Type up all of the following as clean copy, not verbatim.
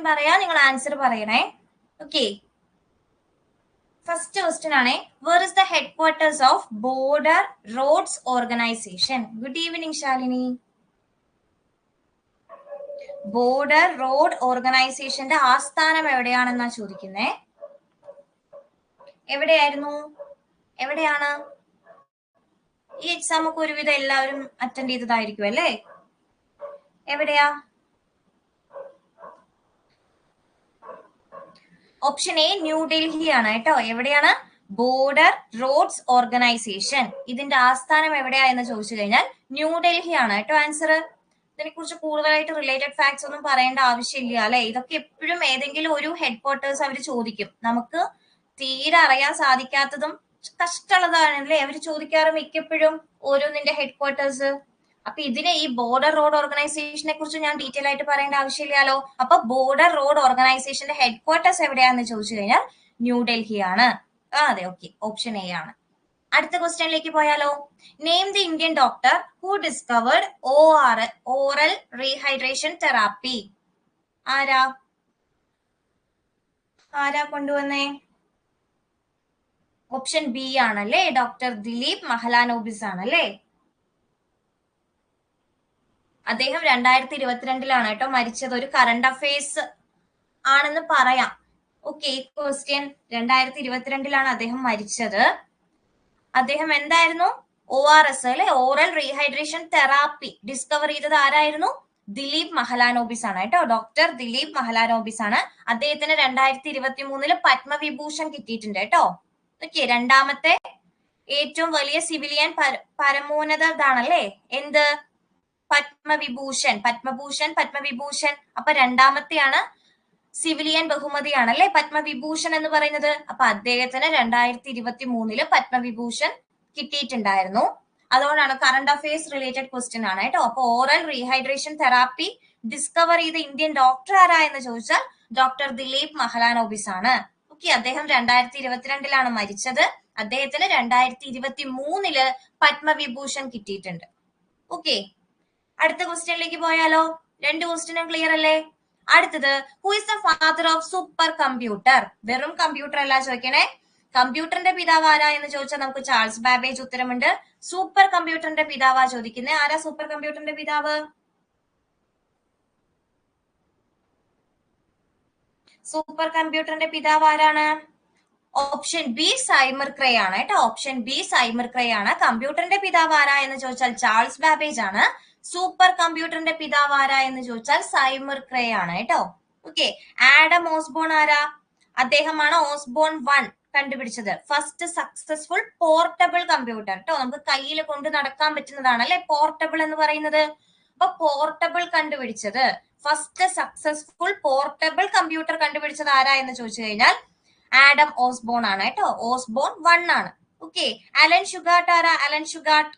പറയാ, നിങ്ങൾ ആൻസർ പറയണേ. ഓക്കെ, ഫസ്റ്റ് ക്വസ്റ്റ്യൻ ആണ്, where is the headquarters of border roads organisation? Good evening Shalini. Border road ഓർഗനൈസേഷന്റെ ആസ്ഥാനം എവിടെയാണെന്നാ ചോദിക്കുന്നേ. എവിടെയായിരുന്നു, എവിടെയാണ്? ഈ എക്സാം ഒക്കെ ഒരുവിധം എല്ലാവരും അറ്റൻഡ് ചെയ്തതായിരിക്കും അല്ലേ? എവിടെയാ? ഓപ്ഷൻ എ ന്യൂഡൽഹി ആണ് കേട്ടോ. എവിടെയാണ്? Border roads organisation. ഇതിന്റെ ആസ്ഥാനം എവിടെയാ എന്ന് ചോദിച്ചു കഴിഞ്ഞാൽ ന്യൂഡൽഹി ആണ് കേട്ടോ ആൻസർ. ഇതിനെ കുറിച്ച് കൂടുതലായിട്ട് റിലേറ്റഡ് ഫാക്ട്സ് ഒന്നും പറയേണ്ട ആവശ്യമില്ല അല്ലെ. ഇതൊക്കെ എപ്പോഴും ഏതെങ്കിലും ഒരു ഹെഡ് ക്വാർട്ടേഴ്സ് അവർ ചോദിക്കും. നമുക്ക് തീരെ അറിയാൻ സാധിക്കാത്തതും കഷ്ടമുള്ളതാണല്ലേ അവർ ചോദിക്കാറ് മിക്കപ്പോഴും ഓരോന്നിന്റെ ഹെഡ് ക്വാർട്ടേഴ്സ്. അപ്പൊ ഇതിനെ, ഈ ബോർഡർ റോഡ് ഓർഗനൈസേഷനെ കുറിച്ച് ഞാൻ ഡീറ്റെയിൽ ആയിട്ട് പറയേണ്ട ആവശ്യമില്ലല്ലോ. അപ്പൊ ബോർഡർ റോഡ് ഓർഗനൈസേഷന്റെ ഹെഡ് ക്വാർട്ടേഴ്സ് എവിടെയാന്ന് ചോദിച്ചു കഴിഞ്ഞാൽ ന്യൂഡൽഹി ആണ്. അതെ, ഓക്കെ, ഓപ്ഷൻ എ ആണ്. അടുത്ത ക്വസ്റ്റ്യനിലേക്ക് പോയാലോ. Name the Indian doctor who discovered oral rehydration therapy. ആരാ കൊണ്ടുവന്നേ? ഓപ്ഷൻ ബി ആണല്ലേ, ഡോക്ടർ ദിലീപ് മഹലാനോബിസ് ആണല്ലേ. അദ്ദേഹം 2022 കേട്ടോ മരിച്ചത്. ഒരു കറണ്ട് അഫയേഴ്സ് ആണെന്ന് പറയാം. ഓക്കെ, ക്വസ്റ്റ്യൻ 2022 അദ്ദേഹം മരിച്ചത്. അദ്ദേഹം എന്തായിരുന്നു? ORS അല്ലെ, ഓറൽ റീഹൈഡ്രേഷൻ തെറാപ്പി ഡിസ്കവർ ചെയ്തത് ആരായിരുന്നു? ദിലീപ് മഹലാനോബിസ് ആണ് കേട്ടോ. ഡോക്ടർ ദിലീപ് മഹലാനോബിസ് ആണ്. അദ്ദേഹത്തിന് 2023 പത്മവിഭൂഷൺ കിട്ടിയിട്ടുണ്ട് കേട്ടോ. ഓക്കെ, രണ്ടാമത്തെ ഏറ്റവും വലിയ സിവിലിയൻ പരമോന്നത ഇതാണല്ലേ എന്ത്? പത്മവിഭൂഷൺ. പത്മവിഭൂഷൺ. അപ്പൊ രണ്ടാമത്തെയാണ് സിവിലിയൻ ബഹുമതിയാണല്ലേ പത്മവിഭൂഷൺ എന്ന് പറയുന്നത്. അപ്പൊ അദ്ദേഹത്തിന് 2023 പത്മവിഭൂഷൺ കിട്ടിയിട്ടുണ്ടായിരുന്നു. അതുകൊണ്ടാണ് കറണ്ട് അഫയേഴ്സ് റിലേറ്റഡ് ക്വസ്റ്റ്യൻ ആണ് കേട്ടോ. അപ്പൊ ഓറൽ റീഹൈഡ്രേഷൻ തെറാപ്പി ഡിസ്കവർ ചെയ്ത ഇന്ത്യൻ ഡോക്ടർ ആരാ എന്ന് ചോദിച്ചാൽ ഡോക്ടർ ദിലീപ് മഹലാനോബിസ് ആണ്. ഓക്കെ, അദ്ദേഹം 2022 മരിച്ചത്. അദ്ദേഹത്തിന് 2023 പത്മവിഭൂഷൺ കിട്ടിയിട്ടുണ്ട്. ഓക്കെ, അടുത്ത ക്വസ്റ്റ്യനിലേക്ക് പോയാലോ. 2 ക്വസ്റ്റ്യനും ക്ലിയർ അല്ലേ? അടുത്തത്, who is the father of super computer? വെറും കമ്പ്യൂട്ടർ അല്ല ചോദിക്കണേ. കമ്പ്യൂട്ടറിന്റെ പിതാവ് ആരാ എന്ന് ചോദിച്ചാൽ നമുക്ക് ചാൾസ് ബാബേജ് ഉത്തരമുണ്ട്. സൂപ്പർ കമ്പ്യൂട്ടറിന്റെ പിതാവാ ചോദിക്കുന്നത്. ആരാ സൂപ്പർ കമ്പ്യൂട്ടറിന്റെ പിതാവ്? സൂപ്പർ കമ്പ്യൂട്ടറിന്റെ പിതാവ് ആരാണ്? ഓപ്ഷൻ ബി സൈമർ ക്രേ ആണ് കേട്ടോ. ഓപ്ഷൻ ബി സൈമർ ക്രേ ആണ്. കമ്പ്യൂട്ടറിന്റെ പിതാവ് ആരാ എന്ന് ചോദിച്ചാൽ ചാൾസ് ബാബേജ് ആണ്. സൂപ്പർ കമ്പ്യൂട്ടറിന്റെ പിതാവ് ആരാ എന്ന് ചോദിച്ചാൽ സൈമർ ക്രേ ആണ് കേട്ടോ. ഓക്കെ, ആഡം ഓസ്ബോൺ ആരാ? അദ്ദേഹമാണ് ഓസ്ബോൺ 1 കണ്ടുപിടിച്ചത്. ഫസ്റ്റ് സക്സസ്ഫുൾ പോർട്ടബിൾ കമ്പ്യൂട്ടർ കേട്ടോ. നമുക്ക് കയ്യിൽ കൊണ്ട് നടക്കാൻ പറ്റുന്നതാണ് അല്ലെ പോർട്ടബിൾ എന്ന് പറയുന്നത്. അപ്പൊ പോർട്ടബിൾ കണ്ടുപിടിച്ചത്, ഫസ്റ്റ് സക്സസ്ഫുൾ പോർട്ടബിൾ കമ്പ്യൂട്ടർ കണ്ടുപിടിച്ചത് ആരാ എന്ന് ചോദിച്ചു കഴിഞ്ഞാൽ ആഡം ഓസ്ബോൺ ആണ് കേട്ടോ. ഓസ്ബോൺ 1 ആണ്. ഓക്കെ, അലൻ ഷുഗാർട്ട് ആരാ? അലൻ ഷുഗാർട്ട്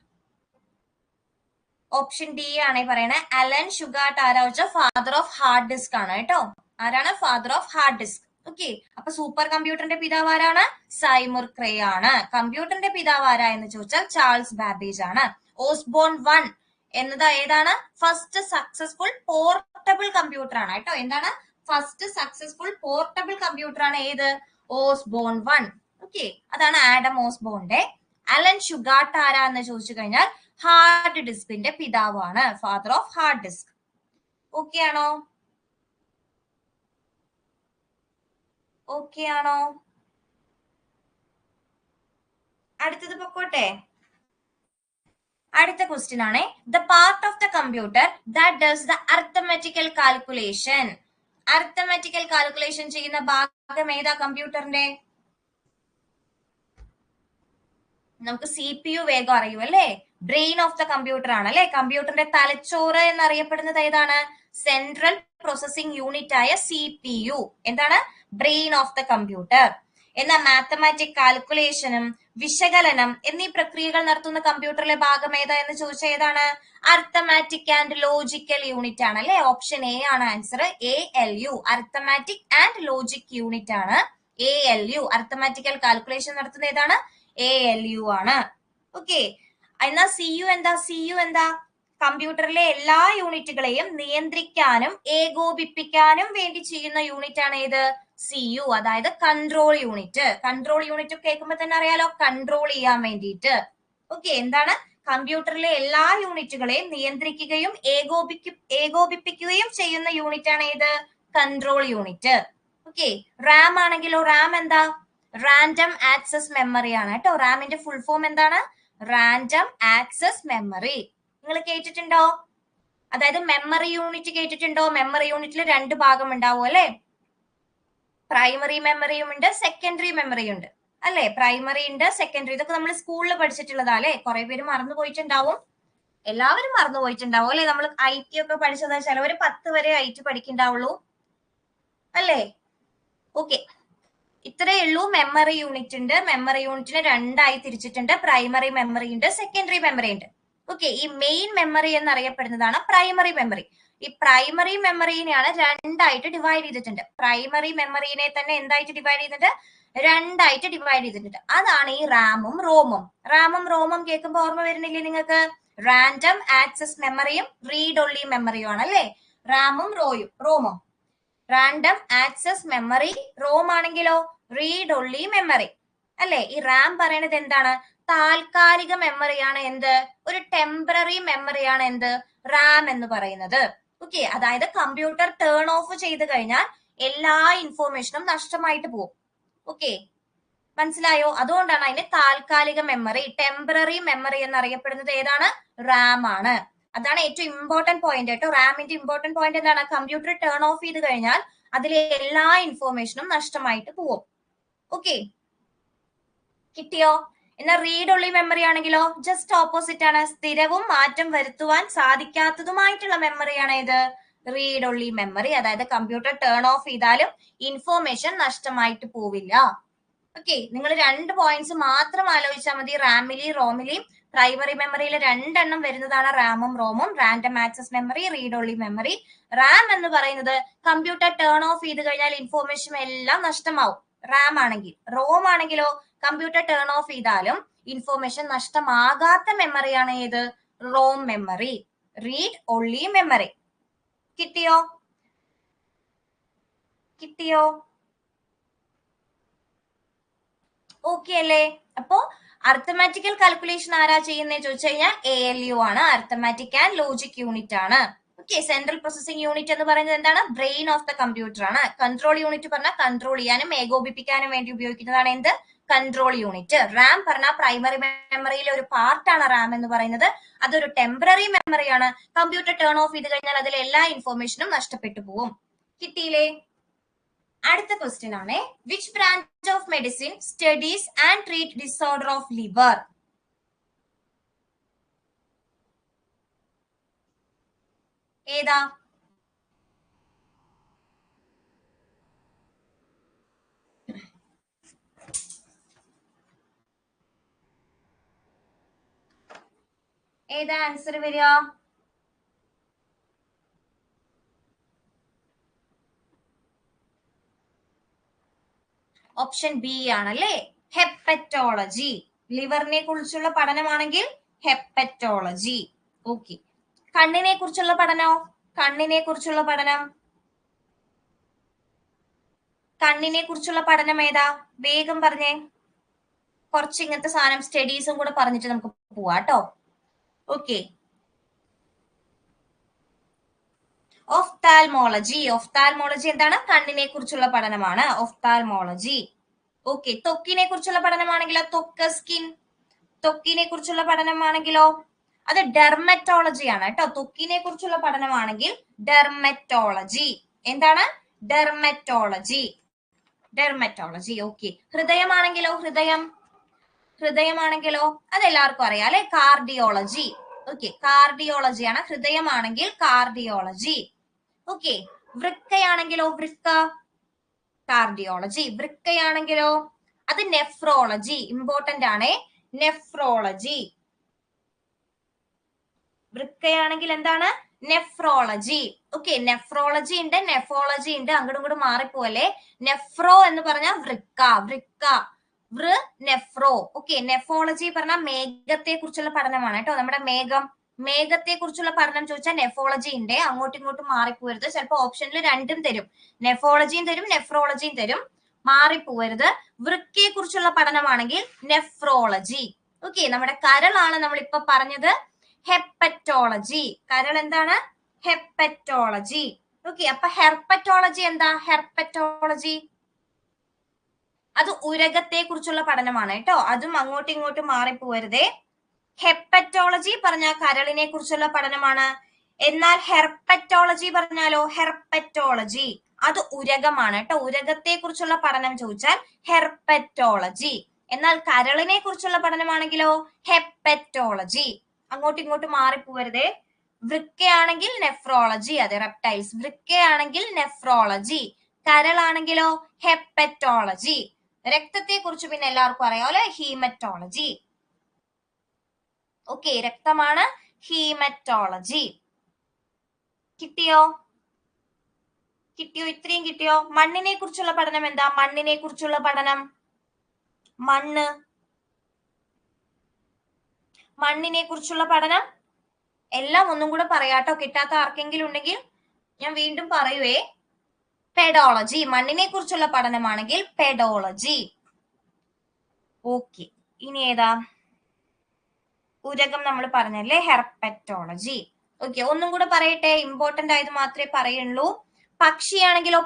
ഓപ്ഷൻ ഡി ആണ് പറയണേ. അലൻ ഷുഗാർട്ട് ആരാ വെച്ചാൽ ഫാദർ ഓഫ് ഹാർഡ് ഡിസ്ക് ആണ് കേട്ടോ. ആരാണ്? Father of hard disk. Okay, അപ്പൊ സൂപ്പർ കമ്പ്യൂട്ടറിന്റെ പിതാവ് ആരാണ്? സൈമർ ക്രേ ആണ്. കമ്പ്യൂട്ടറിന്റെ പിതാവ് ആരാ എന്ന് ചോദിച്ചാൽ ചാൾസ് ബാബേജ് ആണ്. ഓസ്ബോൺ 1 എന്നത് ഏതാണ്? ഫസ്റ്റ് സക്സസ്ഫുൾ പോർട്ടബിൾ കമ്പ്യൂട്ടർ ആണ് കേട്ടോ. എന്താണ്? ഫസ്റ്റ് സക്സസ്ഫുൾ പോർട്ടബിൾ കമ്പ്യൂട്ടർ ആണ് ഏത്? ഓസ്ബോൺ 1. ഓക്കെ, അതാണ് ആഡം ഓസ്ബോണിന്റെ. അലൻ ഷുഗാർട്ട് ആരാ എന്ന് ചോദിച്ചു കഴിഞ്ഞാൽ ഹാർഡ് ഡിസ്കിന്റെ പിതാവാണ്, father of hard disk. Okay ആണോ? ഓക്കെ ആണോ? അടുത്തത് പൊക്കോട്ടെ. അടുത്ത ക്വസ്റ്റ്യൻ ആണ്, the part of the computer that does the arithmetical calculation. Arithmetical calculation ചെയ്യുന്ന ഭാഗം ഏതാ കമ്പ്യൂട്ടറിന്റെ? നമുക്ക് CPU വേഗം അറിയൂ അല്ലേ? ബ്രെയിൻ ഓഫ് ദ കമ്പ്യൂട്ടർ ആണ് അല്ലെ. കമ്പ്യൂട്ടറിന്റെ തലച്ചോറ് എന്നറിയപ്പെടുന്നത് ഏതാണ്? സെൻട്രൽ പ്രോസസിംഗ് യൂണിറ്റ് ആയ CPU. എന്താണ്? Brain of the computer. എന്നാൽ മാത്തമാറ്റിക് കാൽക്കുലേഷനും വിശകലനം എന്നീ പ്രക്രിയകൾ നടത്തുന്ന കമ്പ്യൂട്ടറിലെ ഭാഗം ഏതാ എന്ന് ചോദിച്ചാൽ ഏതാണ്? അർത്തമാറ്റിക് ആൻഡ് ലോജിക്കൽ യൂണിറ്റ് ആണ് അല്ലെ. ഓപ്ഷൻ എ ആണ് answer. ALU, arithmetic and logic unit ആണ് ALU. അർത്തമാറ്റിക്കൽ കാൽക്കുലേഷൻ നടത്തുന്ന ഏതാണ്? ALU ആണ്. ഓക്കെ, എന്നാൽ CU എന്താ? CU എന്താ? കമ്പ്യൂട്ടറിലെ എല്ലാ യൂണിറ്റുകളെയും നിയന്ത്രിക്കാനും ഏകോപിപ്പിക്കാനും വേണ്ടി ചെയ്യുന്ന യൂണിറ്റ് ആണ് ഏത്? CU, അതായത് കൺട്രോൾ യൂണിറ്റ്. കൺട്രോൾ യൂണിറ്റ് കേൾക്കുമ്പോൾ തന്നെ അറിയാലോ, കൺട്രോൾ ചെയ്യാൻ വേണ്ടിയിട്ട്. ഓക്കെ, എന്താണ്? കമ്പ്യൂട്ടറിലെ എല്ലാ യൂണിറ്റുകളെയും നിയന്ത്രിക്കുകയും ഏകോപിപ്പിക്കുകയും ചെയ്യുന്ന യൂണിറ്റ് ആണ് ഏത്? Control unit. ഓക്കെ, റാം ആണെങ്കിലോ, റാം എന്താ? റാൻഡം ആക്സസ് മെമ്മറി ആണ് കേട്ടോ. റാമിന്റെ ഫുൾ ഫോം എന്താണ്? Random access memory. നിങ്ങൾ കേട്ടിട്ടുണ്ടോ? അതായത് മെമ്മറി യൂണിറ്റ് കേട്ടിട്ടുണ്ടോ? മെമ്മറി യൂണിറ്റിൽ 2 ഭാഗം ഉണ്ടാവും അല്ലെ? പ്രൈമറി മെമ്മറിയും ഉണ്ട്, സെക്കൻഡറി മെമ്മറിയും ഉണ്ട് അല്ലെ? പ്രൈമറി ഉണ്ട്, സെക്കൻഡറി, ഇതൊക്കെ നമ്മൾ സ്കൂളിൽ പഠിച്ചിട്ടുള്ളതാ അല്ലെ? കുറെ പേര് മറന്നു പോയിട്ടുണ്ടാവും. എല്ലാവരും മറന്നു പോയിട്ടുണ്ടാവും അല്ലെ? നമ്മൾ IT ഒക്കെ പഠിച്ചതാ. ചിലവര് 10 വരെ IT പഠിക്കണ്ടാവുള്ളൂ അല്ലേ? ഓക്കെ, ഇത്രയേ ഉള്ളൂ. മെമ്മറി യൂണിറ്റ് ഉണ്ട്. മെമ്മറി യൂണിറ്റിനെ 2ആയി തിരിച്ചിട്ടുണ്ട്. പ്രൈമറി മെമ്മറി ഉണ്ട്, സെക്കൻഡറി മെമ്മറി ഉണ്ട്. ഓക്കെ, ഈ മെയിൻ മെമ്മറി എന്നറിയപ്പെടുന്നതാണ് പ്രൈമറി മെമ്മറി. ഈ പ്രൈമറി മെമ്മറിനെയാണ് 2ആയിട്ട് ഡിവൈഡ് ചെയ്തിട്ടുണ്ട്. പ്രൈമറി മെമ്മറിനെ തന്നെ എന്തായിട്ട് ഡിവൈഡ് ചെയ്തിട്ടുണ്ട്? 2ആയിട്ട് ഡിവൈഡ് ചെയ്തിട്ടുണ്ട്. അതാണ് ഈ റാമും റോമും. റാമും റോമും കേൾക്കുമ്പോൾ ഓർമ്മ വരുന്നില്ലേ നിങ്ങൾക്ക്? റാൻഡം ആക്സസ് മെമ്മറിയും റീഡ് ഒൺലി മെമ്മറിയും ആണ് അല്ലേ? റാമും റോമും. റാൻഡം ആക്സസ് മെമ്മറി, റോം ആണെങ്കിലോ റീഡ് ഒൺലി മെമ്മറി അല്ലെ? ഈ റാം പറയണത് എന്താണ്? താൽക്കാലിക മെമ്മറിയാണ്. എന്ത്? ഒരു ടെമ്പററി മെമ്മറിയാണ് എന്ത്? റാം എന്ന് പറയുന്നത്. ഓക്കെ, അതായത് കമ്പ്യൂട്ടർ ടേൺ ഓഫ് ചെയ്ത് കഴിഞ്ഞാൽ എല്ലാ ഇൻഫോർമേഷനും നഷ്ടമായിട്ട് പോകും. ഓക്കെ, മനസ്സിലായോ? അതുകൊണ്ടാണ് അതിന് താൽക്കാലിക മെമ്മറി, ടെമ്പററി മെമ്മറി എന്നറിയപ്പെടുന്നത് ഏതാണ്? റാം ആണ്. അതാണ് ഏറ്റവും ഇമ്പോർട്ടന്റ് പോയിന്റ് കേട്ടോ. റാമിന്റെ ഇമ്പോർട്ടന്റ് പോയിന്റ് എന്താണ്? കമ്പ്യൂട്ടർ ടേൺ ഓഫ് ചെയ്ത് കഴിഞ്ഞാൽ അതിലെ എല്ലാ ഇൻഫോർമേഷനും നഷ്ടമായിട്ട് പോകും. ഓക്കെ, കിട്ടിയോ? എന്നാൽ റീഡ് ഒൺലി മെമ്മറി ആണെങ്കിലോ ജസ്റ്റ് ഓപ്പോസിറ്റ് ആണ്. സ്ഥിരവും മാറ്റം വരുത്തുവാൻ സാധിക്കാത്തതുമായിട്ടുള്ള മെമ്മറിയാണ് ഏത്? Read only memory. അതായത് കമ്പ്യൂട്ടർ ടേൺ ഓഫ് ചെയ്താലും ഇൻഫോർമേഷൻ നഷ്ടമായിട്ട് പോവില്ല. ഓക്കെ, നിങ്ങൾ 2 പോയിന്റ്സ് മാത്രം ആലോചിച്ചാൽ മതി. റാമിലെയും റോമിലെയും പ്രൈമറി മെമ്മറിയിൽ 2 എണ്ണം വരുന്നതാണ് റാമും റോമും. Random access memory, read only memory. RAM എന്ന് പറയുന്നത് കമ്പ്യൂട്ടർ ടേൺ ഓഫ് ചെയ്ത് കഴിഞ്ഞാൽ ഇൻഫോർമേഷൻ എല്ലാം നഷ്ടമാവും, റാം ആണെങ്കിൽ. റോം ആണെങ്കിലോ കമ്പ്യൂട്ടർ ടേൺ ഓഫ് ചെയ്താലും ഇൻഫോർമേഷൻ നഷ്ടമാകാത്ത മെമ്മറിയാണ് ഏത്? ROM memory, read only memory. കിട്ടിയോ? ഓക്കെ അല്ലേ? അപ്പോ അർത്ഥമാറ്റിക്കൽ കാൽക്കുലേഷൻ ആരാ ചെയ്യുന്നത് ചോദിച്ചു കഴിഞ്ഞാൽ ALU ആണ്. അർത്ഥമാറ്റിക് ആൻഡ് ലോജിക് യൂണിറ്റ് ആണ്. ഓക്കെ, സെൻട്രൽ പ്രോസസിംഗ് യൂണിറ്റ് എന്ന് പറയുന്നത് എന്താണ്? ബ്രെയിൻ ഓഫ് ദ കമ്പ്യൂട്ടർ ആണ്. കൺട്രോൾ യൂണിറ്റ് പറഞ്ഞാൽ കൺട്രോൾ ചെയ്യാനും ഏകോപിപ്പിക്കാനും വേണ്ടി ഉപയോഗിക്കുന്നതാണ് എന്ത്? Control unit. റാം പറഞ്ഞാൽ പ്രൈമറി മെമ്മറിയിലെ ഒരു പാർട്ടാണ് റാം എന്ന് പറയുന്നത്. അതൊരു ടെമ്പററി മെമ്മറിയാണ്. കമ്പ്യൂട്ടർ ടേൺ ഓഫ് ചെയ്ത് കഴിഞ്ഞാൽ അതിലെ എല്ലാ ഇൻഫോർമേഷനും നഷ്ടപ്പെട്ടു പോകും. കിട്ടിയില്ലേ? അടുത്ത ക്വസ്റ്റ്യൻ ആണ്, which branch of medicine studies and treat disorder of liver? ഏതാ? ഏതാ ആൻസർ വരിക? ഓപ്ഷൻ ബി ആണല്ലേ, ഹെപ്പറ്റോളജി. ലിവറിനെ കുറിച്ചുള്ള പഠനമാണെങ്കിൽ ഹെപ്പറ്റോളജി. ഓക്കെ, കണ്ണിനെ കുറിച്ചുള്ള പഠനം ഏതാ? വേഗം പറഞ്ഞേ. കുറച്ച് ഇങ്ങനത്തെ സാധനം സ്റ്റഡീസും കൂടെ പറഞ്ഞിട്ട് നമുക്ക് പോവാട്ടോ. Okay, ophthalmology. എന്താണ്? കണ്ണിനെ കുറിച്ചുള്ള പഠനമാണ് ഒഫ്താൽമോളജി. ഓക്കെ, ത്വക്കിനെ കുറിച്ചുള്ള പഠനമാണെങ്കിലോ ത്വക്കിനെ കുറിച്ചുള്ള പഠനമാണെങ്കിലോ അത് ഡെർമറ്റോളജി ആണ് കേട്ടോ. ത്വക്കിനെ കുറിച്ചുള്ള പഠനമാണെങ്കിൽ ഡെർമറ്റോളജി. എന്താണ്? ഡെർമറ്റോളജി. ഓക്കെ, ഹൃദയമാണെങ്കിലോ അതെല്ലാവർക്കും അറിയാം അല്ലെ, കാർഡിയോളജി. ഓക്കെ, കാർഡിയോളജിയാണ്. ഹൃദയമാണെങ്കിൽ കാർഡിയോളജി. ഓക്കെ, വൃക്കയാണെങ്കിലോ കാർഡിയോളജി. വൃക്കയാണെങ്കിലോ അത് നെഫ്രോളജി. ഇമ്പോർട്ടന്റ് ആണ്, നെഫ്രോളജി. വൃക്കയാണെങ്കിൽ എന്താണ്? നെഫ്രോളജി. ഓക്കെ, നെഫ്രോളജി ഉണ്ട്, നെഫോളജി ഉണ്ട്, അങ്ങോട്ടും ഇങ്ങോട്ടും മാറിപ്പോവല്ലേ. നെഫ്രോ എന്ന് പറഞ്ഞാൽ വൃക്ക. നെഫ്രോ. ഓക്കെ, നെഫോളജി പറഞ്ഞാൽ മേഘത്തെ കുറിച്ചുള്ള പഠനമാണ് കേട്ടോ. നമ്മുടെ മേഘം, മേഘത്തെ കുറിച്ചുള്ള പഠനം ചോദിച്ചാൽ നെഫോളജി ഉണ്ട്, അങ്ങോട്ടും ഇങ്ങോട്ടും മാറിപ്പോരുത്. ചിലപ്പോൾ ഓപ്ഷനിൽ രണ്ടും തരും, നെഫോളജിയും തരും നെഫ്രോളജിയും തരും, മാറിപ്പോരുത്. വൃക്കയെ കുറിച്ചുള്ള പഠനമാണെങ്കിൽ നെഫ്രോളജി. ഓക്കെ, നമ്മുടെ കരളാണ് നമ്മൾ ഇപ്പൊ പറഞ്ഞത് ഹെപ്പറ്റോളജി. കരൾ എന്താണ്? ഹെപ്പറ്റോളജി. ഓക്കെ, അപ്പൊ ഹെർപ്പറ്റോളജി എന്താ? ഹെർപ്പറ്റോളജി അത് ഉരകത്തെ കുറിച്ചുള്ള പഠനമാണ് കേട്ടോ, അതും അങ്ങോട്ടും ഇങ്ങോട്ടും മാറിപ്പോരുതേ. ഹെപ്പറ്റോളജി പറഞ്ഞാൽ കരളിനെ കുറിച്ചുള്ള പഠനമാണ്. എന്നാൽ ഹെർപ്പറ്റോളജി പറഞ്ഞാലോ ഹെർപ്പറ്റോളജി അത് ഉരകമാണ് കേട്ടോ, ഉരകത്തെ കുറിച്ചുള്ള പഠനം ചോദിച്ചാൽ ഹെർപ്പറ്റോളജി. എന്നാൽ കരളിനെ കുറിച്ചുള്ള പഠനമാണെങ്കിലോ ഹെപ്പറ്റോളജി. അങ്ങോട്ടും ഇങ്ങോട്ടും മാറിപ്പോവരുതേ. വൃക്കയാണെങ്കിൽ നെഫ്രോളജി, അതെ റെപ്റ്റൈൽസ്. വൃക്കയാണെങ്കിൽ നെഫ്രോളജി, കരളാണെങ്കിലോ ഹെപ്പറ്റോളജി. രക്തത്തെ കുറിച്ച് പിന്നെ എല്ലാവർക്കും അറിയാമല്ലോ, ഹീമറ്റോളജി. ഓക്കെ, രക്തമാണ് ഹീമറ്റോളജി. കിട്ടിയോ? ഇത്രയും കിട്ടിയോ? മണ്ണിനെ കുറിച്ചുള്ള പഠനം എന്താ? മണ്ണിനെ കുറിച്ചുള്ള പഠനം, മണ്ണിനെ കുറിച്ചുള്ള പഠനം എല്ലാം ഒന്നും കൂടെ പറയാട്ടോ, കിട്ടാത്ത ആർക്കെങ്കിലും ഉണ്ടെങ്കിൽ ഞാൻ വീണ്ടും പറയുവേ. പെഡോളജി, മണ്ണിനെ കുറിച്ചുള്ള പഠനമാണെങ്കിൽ പെഡോളജി. ഓക്കെ, ഇനി ഏതാ? ഉരകം നമ്മൾ പറഞ്ഞല്ലേ, ഹെർപ്പറ്റോളജി. ഓക്കെ, ഒന്നും കൂടെ പറയട്ടെ, ഇമ്പോർട്ടന്റ് ആയത് മാത്രമേ പറയുള്ളൂ. പക്ഷിയാണെങ്കിലോ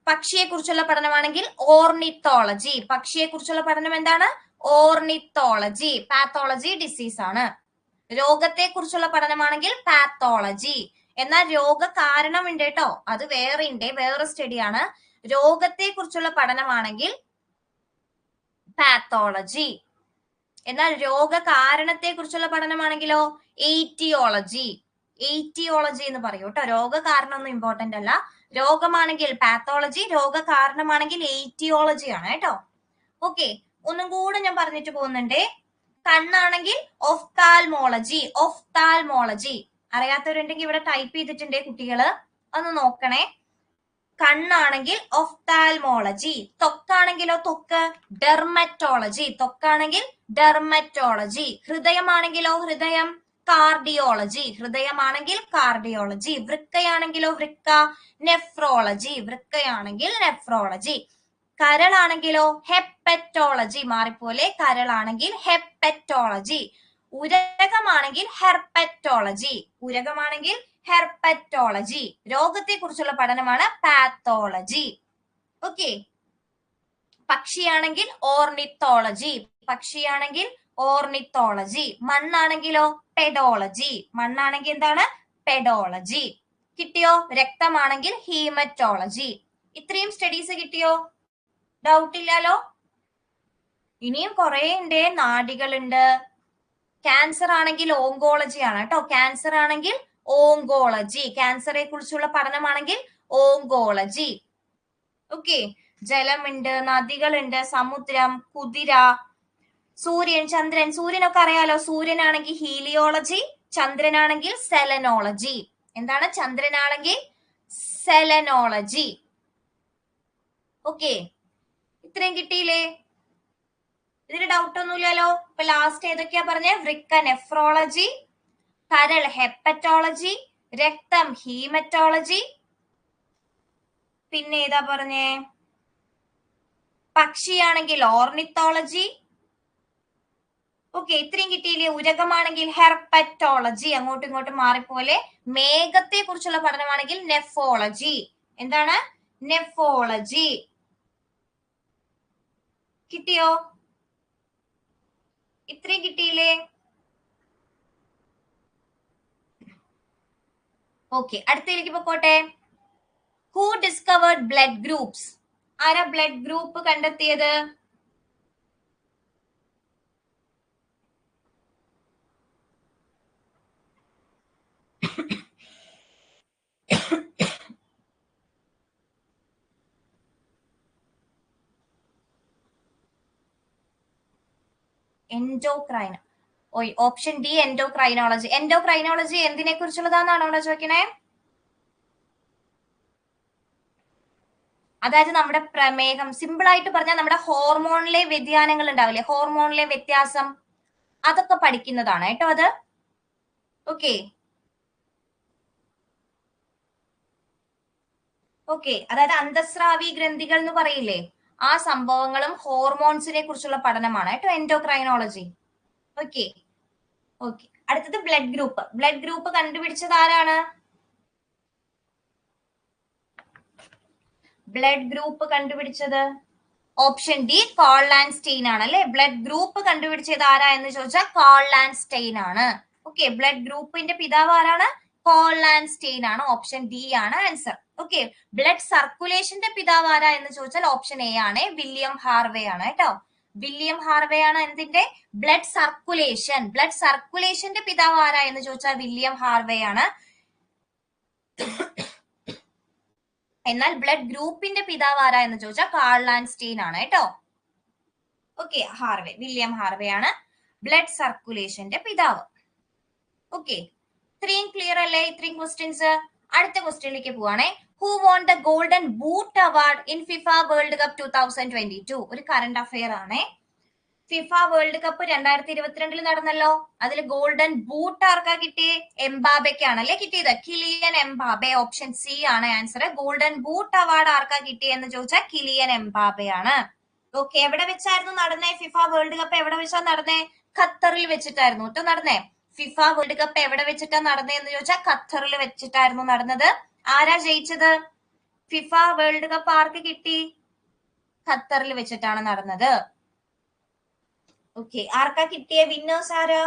പക്ഷിയെ കുറിച്ചുള്ള പഠനമാണെങ്കിൽ ഓർണിത്തോളജി. പക്ഷിയെ കുറിച്ചുള്ള പഠനം എന്താണ്? ഓർണിത്തോളജി. പാത്തോളജി ഡിസീസ് ആണ്. രോഗത്തെ കുറിച്ചുള്ള പഠനമാണെങ്കിൽ പാത്തോളജി. എന്നാൽ രോഗ കാരണം ഉണ്ട് കേട്ടോ, അത് വേറെ സ്റ്റഡിയാണ്. രോഗത്തെ കുറിച്ചുള്ള പഠനമാണെങ്കിൽ പാത്തോളജി. എന്നാൽ രോഗകാരണത്തെ കുറിച്ചുള്ള പഠനമാണെങ്കിലോ എയ്റ്റിയോളജി എന്ന് പറയൂ കേട്ടോ. രോഗകാരണം ഒന്നും ഇമ്പോർട്ടന്റ് അല്ല. രോഗമാണെങ്കിൽ പാത്തോളജി, രോഗകാരണമാണെങ്കിൽ എയ്റ്റിയോളജി ആണ് കേട്ടോ. ഓക്കെ, ഒന്നും കൂടെ ഞാൻ പറഞ്ഞിട്ട് പോകുന്നുണ്ട്. കണ്ണാണെങ്കിൽ ഒഫ്താൽമോളജി. അറിയാത്തവരുണ്ടെങ്കിൽ ഇവിടെ ടൈപ്പ് ചെയ്തിട്ടുണ്ടേ കുട്ടികള്, ഒന്ന് നോക്കണേ. കണ്ണാണെങ്കിൽ ഒഫ്താൽമോളജി. ത്വക്കാണെങ്കിലോ ഡെർമറ്റോളജി. ഹൃദയമാണെങ്കിലോ കാർഡിയോളജി. വൃക്കയാണെങ്കിലോ നെഫ്രോളജി. കരളാണെങ്കിലോ ഹെപ്പറ്റോളജി. മാറിപ്പോലെ, കരളാണെങ്കിൽ ഹെപ്പറ്റോളജി. ഉരകമാണെങ്കിൽ ഹെർപ്പറ്റോളജി. രോഗത്തെ കുറിച്ചുള്ള പഠനമാണ് പാത്തോളജി. ഓക്കെ, പക്ഷിയാണെങ്കിൽ ഓർണിത്തോളജി. മണ്ണാണെങ്കിലോ പെഡോളജി. എന്താണ്? പെഡോളജി. കിട്ടിയോ? രക്തമാണെങ്കിൽ ഹീമറ്റോളജി. ഇത്രയും സ്റ്റഡീസ് കിട്ടിയോ? ഡൗട്ട് ഇല്ലല്ലോ? ഇനിയും കുറെ ഉണ്ട്. നാഡികളുണ്ട്. ക്യാൻസർ ആണെങ്കിൽ ഓങ്കോളജി ആണ് കേട്ടോ. ക്യാൻസറെ കുറിച്ചുള്ള പഠനമാണെങ്കിൽ ഓങ്കോളജി. ഓക്കെ, ജലമുണ്ട്, നദികളുണ്ട്, സമുദ്രം, കുതിര, സൂര്യൻ, ചന്ദ്രൻ. സൂര്യനൊക്കെ അറിയാലോ. സൂര്യനാണെങ്കിൽ ഹീലിയോളജി, ചന്ദ്രനാണെങ്കിൽ സെലനോളജി. എന്താണ്? ചന്ദ്രനാണെങ്കിൽ സെലനോളജി. ഓക്കെ, ഇത്രയും കിട്ടിയില്ലേ? ഇതിന് ഡൗട്ട് ഒന്നുമില്ലല്ലോ. ഇപ്പൊ ലാസ്റ്റ് ഏതൊക്കെയാ പറഞ്ഞേ? വൃക്ക നെഫ്രോളജി, കരൾ ഹെപ്പറ്റോളജി, രക്തം ഹീമറ്റോളജി, പിന്നെ ഏതാ പറഞ്ഞേ? പക്ഷിയാണെങ്കിൽ ഓർണിത്തോളജി. ഓക്കെ, ഇത്രയും കിട്ടിയില്ലേ? ഉരകമാണെങ്കിൽ ഹെർപ്പറ്റോളജി, അങ്ങോട്ടും ഇങ്ങോട്ടും മാറിപ്പോലെ. മേഘത്തെ കുറിച്ചുള്ള പഠനമാണെങ്കിൽ നെഫോളജി. എന്താണ്? നെഫോളജി. കിട്ടിയോ? ഇത്രയും കിട്ടിയില്ലേ? ഓക്കെ, അടുത്തതിലേക്ക് പോട്ടെ. Who discovered blood groups? ആരാ ബ്ലഡ് ഗ്രൂപ്പ് കണ്ടെത്തിയത്? Endocrine. Option D endocrinology. Endocrinology എന്തിനെ കുറിച്ചുള്ളതാണെന്നാണോ ഇവിടെ ചോദിക്കണേ? അതായത് നമ്മുടെ പ്രമേഹം, സിമ്പിൾ ആയിട്ട് പറഞ്ഞാൽ നമ്മുടെ ഹോർമോണിലെ വ്യതിയാനങ്ങൾ ഉണ്ടാവില്ലേ, ഹോർമോണിലെ വ്യത്യാസം, അതൊക്കെ പഠിക്കുന്നതാണ് കേട്ടോ അത്. ഓക്കെ ഓക്കെ, അതായത് അന്തസ്രാവി ഗ്രന്ഥികൾ എന്ന് പറയില്ലേ, ആ സംഭവങ്ങളും ഹോർമോൺസിനെ കുറിച്ചുള്ള പഠനമാണ് കേട്ടോ എൻഡോക്രൈനോളജി. ഓക്കെ ഓക്കെ, അടുത്തത് ബ്ലഡ് ഗ്രൂപ്പ്. ബ്ലഡ് ഗ്രൂപ്പ് കണ്ടുപിടിച്ചത് ആരാണ്? ബ്ലഡ് ഗ്രൂപ്പ് കണ്ടുപിടിച്ചത് ഓപ്ഷൻ ഡി കാൾ ലാൻഡ്സ്റ്റെയിൻ ആണ് അല്ലെ. ബ്ലഡ് ഗ്രൂപ്പ് കണ്ടുപിടിച്ചത് ആരാ എന്ന് ചോദിച്ചാൽ കാൾ ലാൻഡ്സ്റ്റെയിൻ ആണ്. ഓക്കെ, ബ്ലഡ് ഗ്രൂപ്പിന്റെ പിതാവ് ആരാണ്? കാൾ ലാൻഡ്സ്റ്റെയിൻ ആണ്. ഓപ്ഷൻ ഡി ആണ് ആൻസർ. ഓക്കെ, ബ്ലഡ് സർക്കുലേഷന്റെ പിതാവ് ആരാ എന്ന് ചോദിച്ചാൽ ഓപ്ഷൻ എ ആണ്, വില്യം ഹാർവേ ആണ് കേട്ടോ. വില്യം ഹാർവേ ആണ് എന്തിന്റെ? Blood circulation. ബ്ലഡ് സർക്കുലേഷന്റെ പിതാവ് ആരാ എന്ന് ചോദിച്ചാൽ വില്യം ഹാർവേ ആണ്. എന്നാൽ ബ്ലഡ് ഗ്രൂപ്പിന്റെ പിതാവ് ആരാ എന്ന് ചോദിച്ചാൽ കാൾ ലാൻഡ്സ്റ്റെയിൻ ആണ് കേട്ടോ. ഓക്കെ, ഹാർവേ, വില്യം ഹാർവേ ആണ് ബ്ലഡ് സർക്കുലേഷന്റെ പിതാവ്. ഓക്കെ, ഇത്രയും ക്ലിയർ അല്ലേ? ഇത്രയും ക്വസ്റ്റ്യൻസ്. അടുത്ത ക്വസ്റ്റ്യനിലേക്ക് പോവാണേ. Who won the golden boot award in FIFA world cup 2022? ഒരു കറണ്ട് അഫെയർ ആണേ. FIFA world cup 2022 നടന്നല്ലോ. അതിൽ ഗോൾഡൻ ബൂട്ട് ആർക്കാ കിട്ടിയേ? എംബാബയ്ക്കാണ് അല്ലെ കിട്ടിയത്. Kylian Mbappé. ഓപ്ഷൻ സി ആണ് ആൻസർ. ഗോൾഡൻ ബൂട്ട് അവാർഡ് ആർക്കാ കിട്ടിയെന്ന് ചോദിച്ചാൽ കിലിയൻ എംബാബെ ആണ്. ഓക്കെ, എവിടെ വെച്ചായിരുന്നു നടന്നേ? ഫിഫ വേൾഡ് കപ്പ് എവിടെ വെച്ചാ നടന്നേ? ഖത്തറിൽ വെച്ചിട്ടായിരുന്നു കേട്ടോ നടന്നേ. ഫിഫ വേൾഡ് കപ്പ് എവിടെ വെച്ചിട്ടാ നടന്നേ എന്ന് ചോദിച്ചാൽ ഖത്തറിൽ വെച്ചിട്ടായിരുന്നു നടന്നത്. ആരാ ജയിച്ചത്? ഫിഫ വേൾഡ് കപ്പ് ആർക്ക് കിട്ടി? ഖത്തറിൽ വെച്ചിട്ടാണ് നടന്നത്. ഓക്കെ, ആർക്കാ കിട്ടിയ വിന്നേഴ്സ് ആരാ?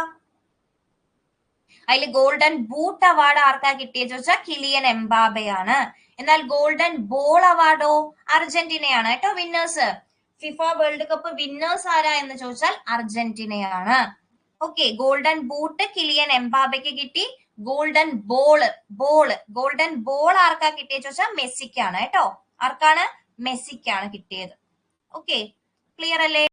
അതിൽ ഗോൾഡൻ ബൂട്ട് അവാർഡ് ആർക്കാ കിട്ടിയ ചോദിച്ചാൽ കിലിയൻ എംബാബെയാണ്. എന്നാൽ ഗോൾഡൻ ബോൾ അവാർഡോ? അർജന്റീനയാണ് കേട്ടോ winners. FIFA world cup winners ആരാ എന്ന് ചോദിച്ചാൽ അർജന്റീനയാണ്. ഓക്കെ, ഗോൾഡൻ ബൂട്ട് കിലിയൻ എംബാബയ്ക്ക് കിട്ടി. ഗോൾഡൻ ഗോൾഡൻ ബോൾ ആർക്കാ കിട്ടിയ ചോദിച്ചാൽ മെസ്സിക്കാണ് കേട്ടോ. ആർക്കാണ്? മെസ്സിക്കാണ് കിട്ടിയത്. ഓക്കെ, ക്ലിയർ അല്ലേ?